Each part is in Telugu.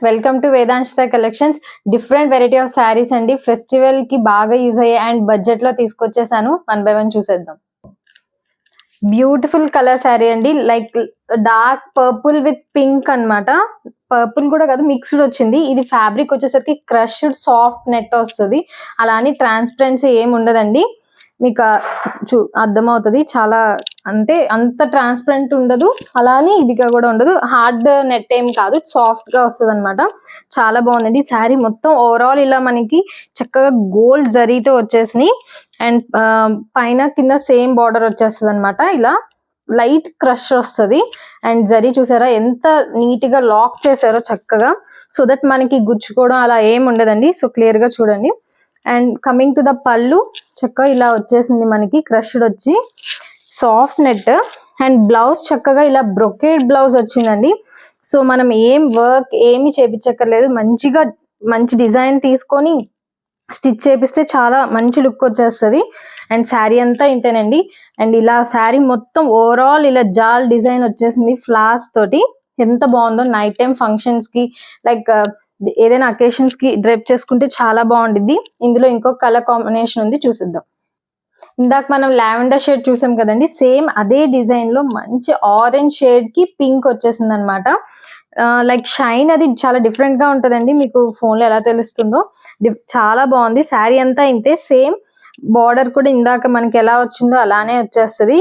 Welcome to Vedanshita collections. Different variety of saris అండి. ఫెస్టివల్ కి బాగా యూజ్ అయ్యే అండ్ బడ్జెట్ లో తీసుకొచ్చేసాను. 1 by 1 చూసేద్దాం. బ్యూటిఫుల్ కలర్ శారీ అండి, like dark purple with pink అన్నమాట. పర్పుల్ కూడా కాదు, మిక్స్డ్ వచ్చింది. ఇది ఫ్యాబ్రిక్ వచ్చేసరికి క్రష్డ్ సాఫ్ట్ నెట్ వస్తుంది. అలా అని ట్రాన్స్పరెన్సీ ఏమి ఉండదండి. మీకు అర్థమవుతుంది. చాలా అంటే అంత ట్రాన్స్పరెంట్ ఉండదు, అలానే ఇదిగా కూడా ఉండదు. హార్డ్ నెట్ ఏం కాదు, సాఫ్ట్ గా వస్తుంది అనమాట. చాలా బాగుందండి శారీ మొత్తం. ఓవరాల్ ఇలా మనకి చక్కగా గోల్డ్ జరీతో వచ్చేసినాయి అండ్ పైన కింద సేమ్ బార్డర్ వచ్చేస్తుంది అనమాట. ఇలా లైట్ క్రష్ వస్తుంది అండ్ జరీ చూసారా ఎంత నీట్ గా లాక్ చేశారో చక్కగా, సో దట్ మనకి గుచ్చుకోవడం అలా ఏం ఉండదండి. సో క్లియర్ గా చూడండి. అండ్ కమింగ్ టు ద పళ్ళు, చక్కగా ఇలా వచ్చేసింది మనకి క్రష్డ్ వచ్చి సాఫ్ట్ నెట్. అండ్ బ్లౌజ్ చక్కగా ఇలా బ్రొకేడ్ బ్లౌజ్ వచ్చిందండి. సో మనం ఏం వర్క్ ఏమి చేపించక్కర్లేదు, మంచిగా మంచి డిజైన్ తీసుకొని స్టిచ్ చేపిస్తే చాలా మంచి లుక్ వచ్చేస్తుంది. అండ్ శారీ అంతా ఇంతేనండి. అండ్ ఇలా శారీ మొత్తం ఓవరాల్ ఇలా జాల్ డిజైన్ వచ్చేసింది ఫ్లాస్ తోటి. ఎంత బాగుందో. నైట్ టైం ఫంక్షన్స్ కి, లైక్ ఏదైనా అకేషన్స్ కి డ్రెప్ చేసుకుంటే చాలా బాగుంటుంది. ఇందులో ఇంకొక కలర్ కాంబినేషన్ ఉంది, చూసిద్దాం. ఇందాక మనం లావెండర్ షేడ్ చూసాం కదండి, సేమ్ అదే డిజైన్ లో మంచి ఆరెంజ్ షేడ్ కి పింక్ వచ్చేసింది అనమాట. లైక్ షైన్ అది చాలా డిఫరెంట్ గా ఉంటుందండి. మీకు ఫోన్ లో ఎలా తెలుస్తుందో, చాలా బాగుంది. శారీ అంతా ఇంతే, సేమ్ బార్డర్ కూడా ఇందాక మనకి ఎలా వచ్చిందో అలానే వచ్చేస్తుంది.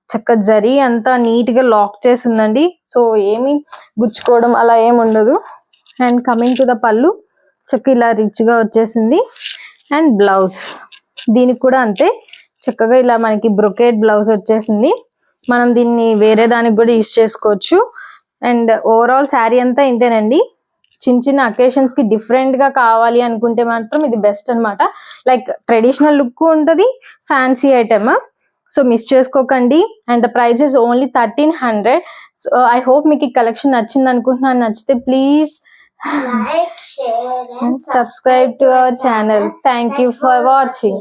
చక్క జరీ అంతా నీట్ గా లాక్ చేసి ఉందండి. సో ఏమి గుచ్చుకోవడం అలా ఏమి ఉండదు. అండ్ కమింగ్ టు ద పళ్ళు, చక్క ఇలా రిచ్ గా వచ్చేసింది. అండ్ బ్లౌజ్ దీనికి కూడా అంతే, చక్కగా ఇలా మనకి బ్రొకేడ్ బ్లౌజ్ వచ్చేసింది. మనం దీన్ని వేరే దానికి కూడా యూస్ చేసుకోవచ్చు. అండ్ ఓవరాల్ శారీ అంతా ఇంతేనండి. చిన్న చిన్న అకేషన్స్ కి డిఫరెంట్ గా కావాలి అనుకుంటే మాత్రం ఇది బెస్ట్ అనమాట. లైక్ ట్రెడిషనల్ లుక్ ఉంటుంది, ఫ్యాన్సీ ఐటమ్. సో మిస్ చేసుకోకండి. And the price is only 1300. So I hope మీకు ఈ కలెక్షన్ నచ్చింది అనుకుంటున్నాను. నచ్చితే please like, share and subscribe to our channel. Thank you for watching.